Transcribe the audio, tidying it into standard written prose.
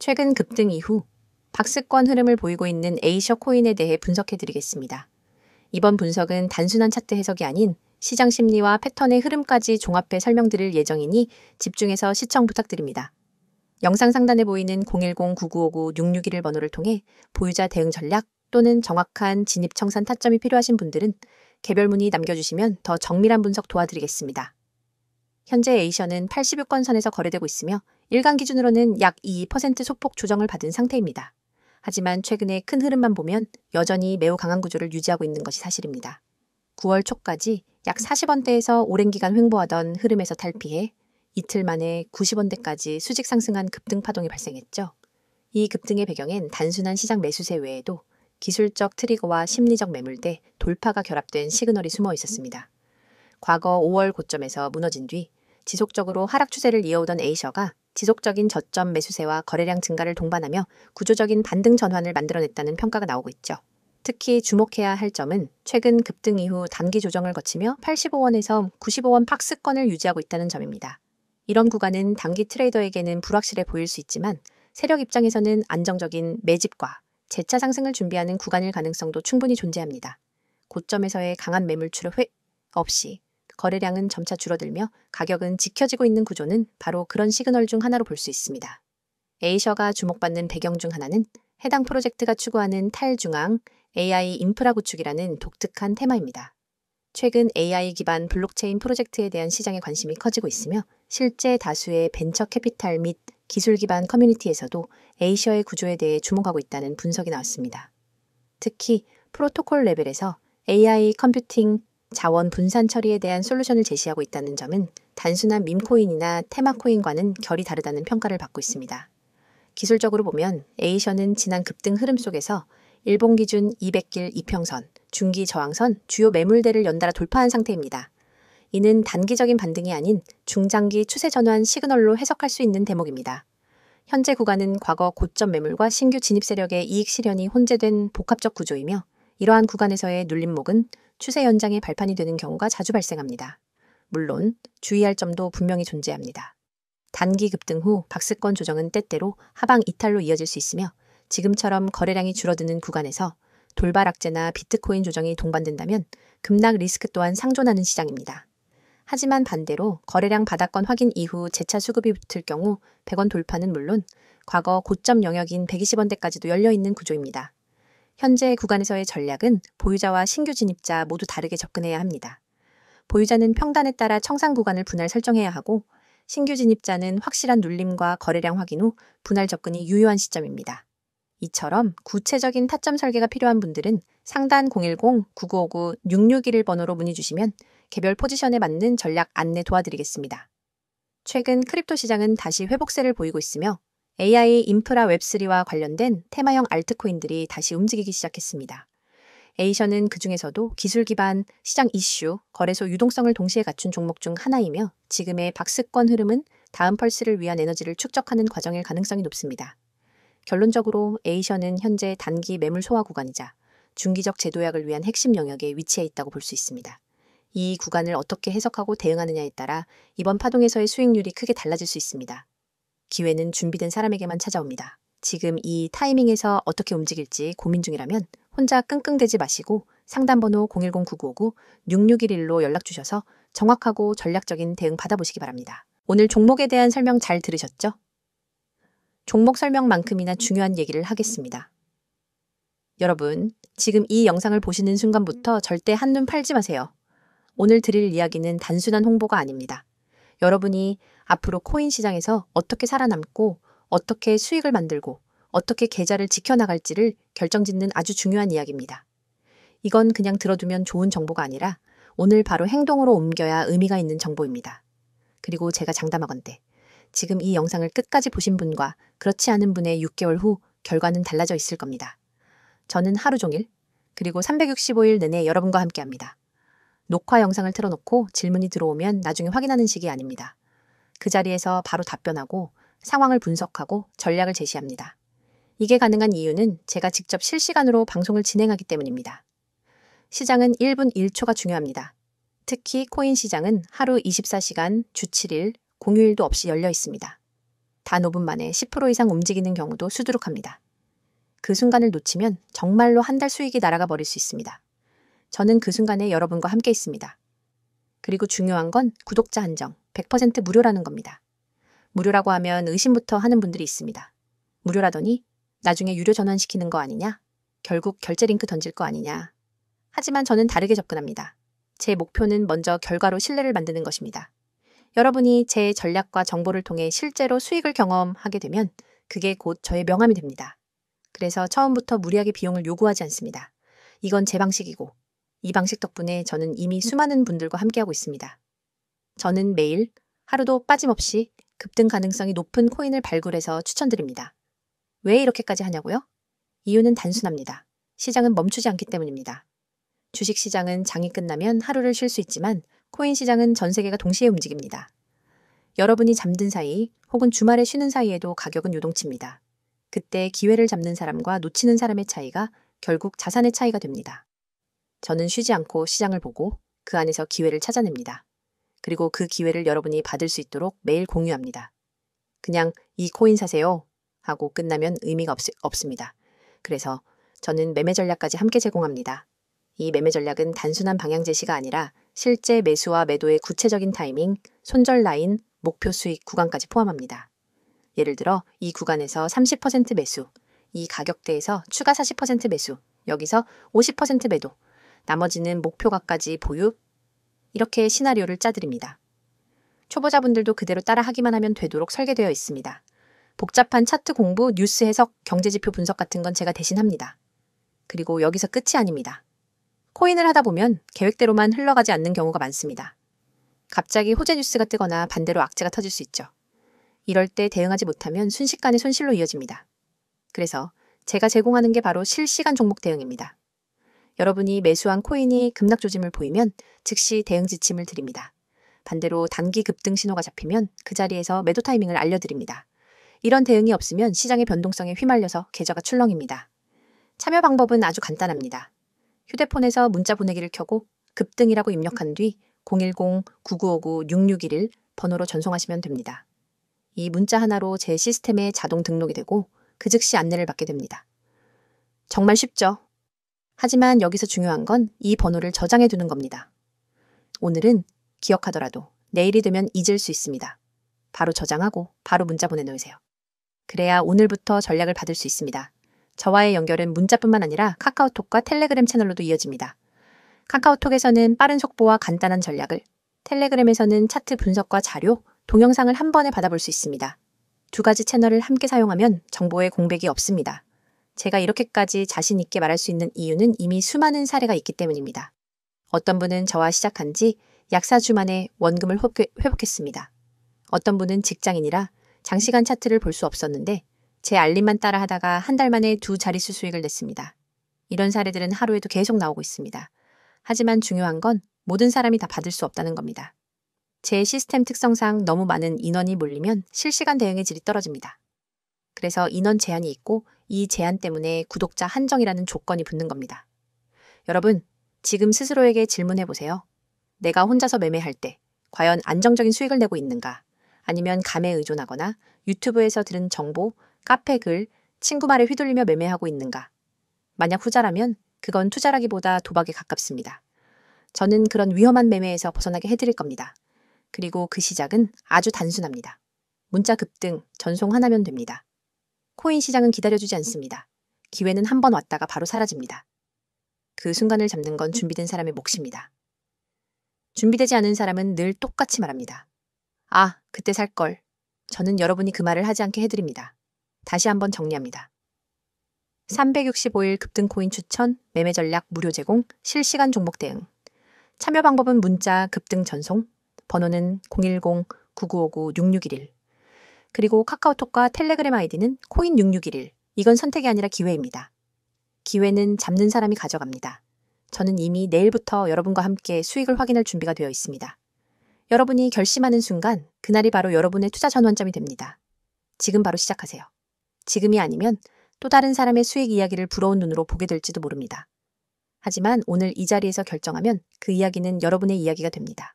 최근 급등 이후 박스권 흐름을 보이고 있는 A셔 코인에 대해 분석해드리겠습니다. 이번 분석은 단순한 차트 해석이 아닌 시장 심리와 패턴의 흐름까지 종합해 설명드릴 예정이니 집중해서 시청 부탁드립니다. 영상 상단에 보이는 010-9959-6621 번호를 통해 보유자 대응 전략 또는 정확한 진입 청산 타점이 필요하신 분들은 개별 문의 남겨주시면 더 정밀한 분석 도와드리겠습니다. 현재 A셔는 80여권 선에서 거래되고 있으며 일간 기준으로는 약 2% 소폭 조정을 받은 상태입니다. 하지만 최근의 큰 흐름만 보면 여전히 매우 강한 구조를 유지하고 있는 것이 사실입니다. 9월 초까지 약 40원대에서 오랜 기간 횡보하던 흐름에서 탈피해 이틀 만에 90원대까지 수직 상승한 급등 파동이 발생했죠. 이 급등의 배경엔 단순한 시장 매수세 외에도 기술적 트리거와 심리적 매물대, 돌파가 결합된 시그널이 숨어 있었습니다. 과거 5월 고점에서 무너진 뒤 지속적으로 하락 추세를 이어오던 A셔가 지속적인 저점 매수세와 거래량 증가를 동반하며 구조적인 반등 전환을 만들어냈다는 평가가 나오고 있죠. 특히 주목해야 할 점은 최근 급등 이후 단기 조정을 거치며 85원에서 95원 박스권을 유지하고 있다는 점입니다. 이런 구간은 단기 트레이더에게는 불확실해 보일 수 있지만 세력 입장에서는 안정적인 매집과 재차 상승을 준비하는 구간일 가능성도 충분히 존재합니다. 고점에서의 강한 매물 출혈 없이 거래량은 점차 줄어들며 가격은 지켜지고 있는 구조는 바로 그런 시그널 중 하나로 볼 수 있습니다. A셔가 주목받는 배경 중 하나는 해당 프로젝트가 추구하는 탈중앙 AI 인프라 구축이라는 독특한 테마입니다. 최근 AI 기반 블록체인 프로젝트에 대한 시장의 관심이 커지고 있으며 실제 다수의 벤처 캐피탈 및 기술 기반 커뮤니티에서도 A셔의 구조에 대해 주목하고 있다는 분석이 나왔습니다. 특히 프로토콜 레벨에서 AI 컴퓨팅 자원 분산 처리에 대한 솔루션을 제시하고 있다는 점은 단순한 밈코인이나 테마코인과는 결이 다르다는 평가를 받고 있습니다. 기술적으로 보면 A셔는 지난 급등 흐름 속에서 일본 기준 200길 이평선, 중기 저항선, 주요 매물대를 연달아 돌파한 상태입니다. 이는 단기적인 반등이 아닌 중장기 추세 전환 시그널로 해석할 수 있는 대목입니다. 현재 구간은 과거 고점 매물과 신규 진입 세력의 이익 실현이 혼재된 복합적 구조이며 이러한 구간에서의 눌림목은 추세 연장의 발판이 되는 경우가 자주 발생합니다. 물론 주의할 점도 분명히 존재합니다. 단기 급등 후 박스권 조정은 때때로 하방 이탈로 이어질 수 있으며 지금처럼 거래량이 줄어드는 구간에서 돌발 악재나 비트코인 조정이 동반된다면 급락 리스크 또한 상존하는 시장입니다. 하지만 반대로 거래량 바닥권 확인 이후 재차 수급이 붙을 경우 100원 돌파는 물론 과거 고점 영역인 120원대까지도 열려있는 구조입니다. 현재 구간에서의 전략은 보유자와 신규 진입자 모두 다르게 접근해야 합니다. 보유자는 평단에 따라 청산 구간을 분할 설정해야 하고 신규 진입자는 확실한 눌림과 거래량 확인 후 분할 접근이 유효한 시점입니다. 이처럼 구체적인 타점 설계가 필요한 분들은 상단 010-9959-6621 번호로 문의 주시면 개별 포지션에 맞는 전략 안내 도와드리겠습니다. 최근 크립토 시장은 다시 회복세를 보이고 있으며 AI 인프라 웹3와 관련된 테마형 알트코인들이 다시 움직이기 시작했습니다. A셔는 그 중에서도 기술 기반 시장 이슈, 거래소 유동성을 동시에 갖춘 종목 중 하나이며 지금의 박스권 흐름은 다음 펄스를 위한 에너지를 축적하는 과정일 가능성이 높습니다. 결론적으로 A셔는 현재 단기 매물 소화 구간이자 중기적 재도약을 위한 핵심 영역에 위치해 있다고 볼 수 있습니다. 이 구간을 어떻게 해석하고 대응하느냐에 따라 이번 파동에서의 수익률이 크게 달라질 수 있습니다. 기회는 준비된 사람에게만 찾아옵니다. 지금 이 타이밍에서 어떻게 움직일지 고민 중이라면 혼자 끙끙대지 마시고 상담번호 010-9959-6611로 연락 주셔서 정확하고 전략적인 대응 받아보시기 바랍니다. 오늘 종목에 대한 설명 잘 들으셨죠? 종목 설명만큼이나 중요한 얘기를 하겠습니다. 여러분, 지금 이 영상을 보시는 순간부터 절대 한눈 팔지 마세요. 오늘 드릴 이야기는 단순한 홍보가 아닙니다. 여러분이 앞으로 코인 시장에서 어떻게 살아남고 어떻게 수익을 만들고 어떻게 계좌를 지켜나갈지를 결정짓는 아주 중요한 이야기입니다. 이건 그냥 들어두면 좋은 정보가 아니라 오늘 바로 행동으로 옮겨야 의미가 있는 정보입니다. 그리고 제가 장담하건대 지금 이 영상을 끝까지 보신 분과 그렇지 않은 분의 6개월 후 결과는 달라져 있을 겁니다. 저는 하루 종일 그리고 365일 내내 여러분과 함께합니다. 녹화 영상을 틀어놓고 질문이 들어오면 나중에 확인하는 식이 아닙니다. 그 자리에서 바로 답변하고 상황을 분석하고 전략을 제시합니다. 이게 가능한 이유는 제가 직접 실시간으로 방송을 진행하기 때문입니다. 시장은 1분 1초가 중요합니다. 특히 코인 시장은 하루 24시간, 주 7일, 공휴일도 없이 열려 있습니다. 단 5분 만에 10% 이상 움직이는 경우도 수두룩합니다. 그 순간을 놓치면 정말로 한 달 수익이 날아가 버릴 수 있습니다. 저는 그 순간에 여러분과 함께 있습니다. 그리고 중요한 건 구독자 한정, 100% 무료라는 겁니다. 무료라고 하면 의심부터 하는 분들이 있습니다. 무료라더니 나중에 유료 전환시키는 거 아니냐? 결국 결제 링크 던질 거 아니냐? 하지만 저는 다르게 접근합니다. 제 목표는 먼저 결과로 신뢰를 만드는 것입니다. 여러분이 제 전략과 정보를 통해 실제로 수익을 경험하게 되면 그게 곧 저의 명함이 됩니다. 그래서 처음부터 무리하게 비용을 요구하지 않습니다. 이건 제 방식이고 이 방식 덕분에 저는 이미 수많은 분들과 함께하고 있습니다. 저는 매일 하루도 빠짐없이 급등 가능성이 높은 코인을 발굴해서 추천드립니다. 왜 이렇게까지 하냐고요? 이유는 단순합니다. 시장은 멈추지 않기 때문입니다. 주식시장은 장이 끝나면 하루를 쉴 수 있지만 코인 시장은 전 세계가 동시에 움직입니다. 여러분이 잠든 사이 혹은 주말에 쉬는 사이에도 가격은 요동칩니다. 그때 기회를 잡는 사람과 놓치는 사람의 차이가 결국 자산의 차이가 됩니다. 저는 쉬지 않고 시장을 보고 그 안에서 기회를 찾아냅니다. 그리고 그 기회를 여러분이 받을 수 있도록 매일 공유합니다. 그냥 이 코인 사세요 하고 끝나면 의미가 없습니다. 그래서 저는 매매 전략까지 함께 제공합니다. 이 매매 전략은 단순한 방향 제시가 아니라 실제 매수와 매도의 구체적인 타이밍, 손절 라인, 목표 수익 구간까지 포함합니다. 예를 들어 이 구간에서 30% 매수, 이 가격대에서 추가 40% 매수, 여기서 50% 매도, 나머지는 목표가까지 보유, 이렇게 시나리오를 짜드립니다. 초보자분들도 그대로 따라하기만 하면 되도록 설계되어 있습니다. 복잡한 차트 공부, 뉴스 해석, 경제지표 분석 같은 건 제가 대신 합니다. 그리고 여기서 끝이 아닙니다. 코인을 하다 보면 계획대로만 흘러가지 않는 경우가 많습니다. 갑자기 호재 뉴스가 뜨거나 반대로 악재가 터질 수 있죠. 이럴 때 대응하지 못하면 순식간에 손실로 이어집니다. 그래서 제가 제공하는 게 바로 실시간 종목 대응입니다. 여러분이 매수한 코인이 급락 조짐을 보이면 즉시 대응 지침을 드립니다. 반대로 단기 급등 신호가 잡히면 그 자리에서 매도 타이밍을 알려드립니다. 이런 대응이 없으면 시장의 변동성에 휘말려서 계좌가 출렁입니다. 참여 방법은 아주 간단합니다. 휴대폰에서 문자 보내기를 켜고 급등이라고 입력한 뒤 010-9959-6611 번호로 전송하시면 됩니다. 이 문자 하나로 제 시스템에 자동 등록이 되고 그 즉시 안내를 받게 됩니다. 정말 쉽죠? 하지만 여기서 중요한 건 이 번호를 저장해 두는 겁니다. 오늘은 기억하더라도 내일이 되면 잊을 수 있습니다. 바로 저장하고 바로 문자 보내놓으세요. 그래야 오늘부터 전략을 받을 수 있습니다. 저와의 연결은 문자뿐만 아니라 카카오톡과 텔레그램 채널로도 이어집니다. 카카오톡에서는 빠른 속보와 간단한 전략을, 텔레그램에서는 차트 분석과 자료, 동영상을 한 번에 받아볼 수 있습니다. 두 가지 채널을 함께 사용하면 정보의 공백이 없습니다. 제가 이렇게까지 자신 있게 말할 수 있는 이유는 이미 수많은 사례가 있기 때문입니다. 어떤 분은 저와 시작한 지 약 4주 만에 원금을 회복했습니다. 어떤 분은 직장인이라 장시간 차트를 볼 수 없었는데 제 알림만 따라 하다가 한 달 만에 2자릿수 수익을 냈습니다. 이런 사례들은 하루에도 계속 나오고 있습니다. 하지만 중요한 건 모든 사람이 다 받을 수 없다는 겁니다. 제 시스템 특성상 너무 많은 인원이 몰리면 실시간 대응의 질이 떨어집니다. 그래서 인원 제한이 있고 이 제한 때문에 구독자 한정이라는 조건이 붙는 겁니다. 여러분, 지금 스스로에게 질문해 보세요. 내가 혼자서 매매할 때 과연 안정적인 수익을 내고 있는가? 아니면 감에 의존하거나 유튜브에서 들은 정보, 카페 글, 친구 말에 휘둘리며 매매하고 있는가? 만약 후자라면 그건 투자라기보다 도박에 가깝습니다. 저는 그런 위험한 매매에서 벗어나게 해드릴 겁니다. 그리고 그 시작은 아주 단순합니다. 문자 급등, 전송 하나면 됩니다. 코인 시장은 기다려주지 않습니다. 기회는 한 번 왔다가 바로 사라집니다. 그 순간을 잡는 건 준비된 사람의 몫입니다. 준비되지 않은 사람은 늘 똑같이 말합니다. 아, 그때 살걸. 저는 여러분이 그 말을 하지 않게 해드립니다. 다시 한번 정리합니다. 365일 급등 코인 추천, 매매 전략 무료 제공, 실시간 종목 대응. 참여 방법은 문자 급등 전송, 번호는 010-9959-6611. 그리고 카카오톡과 텔레그램 아이디는 코인6611. 이건 선택이 아니라 기회입니다. 기회는 잡는 사람이 가져갑니다. 저는 이미 내일부터 여러분과 함께 수익을 확인할 준비가 되어 있습니다. 여러분이 결심하는 순간 그날이 바로 여러분의 투자 전환점이 됩니다. 지금 바로 시작하세요. 지금이 아니면 또 다른 사람의 수익 이야기를 부러운 눈으로 보게 될지도 모릅니다. 하지만 오늘 이 자리에서 결정하면 그 이야기는 여러분의 이야기가 됩니다.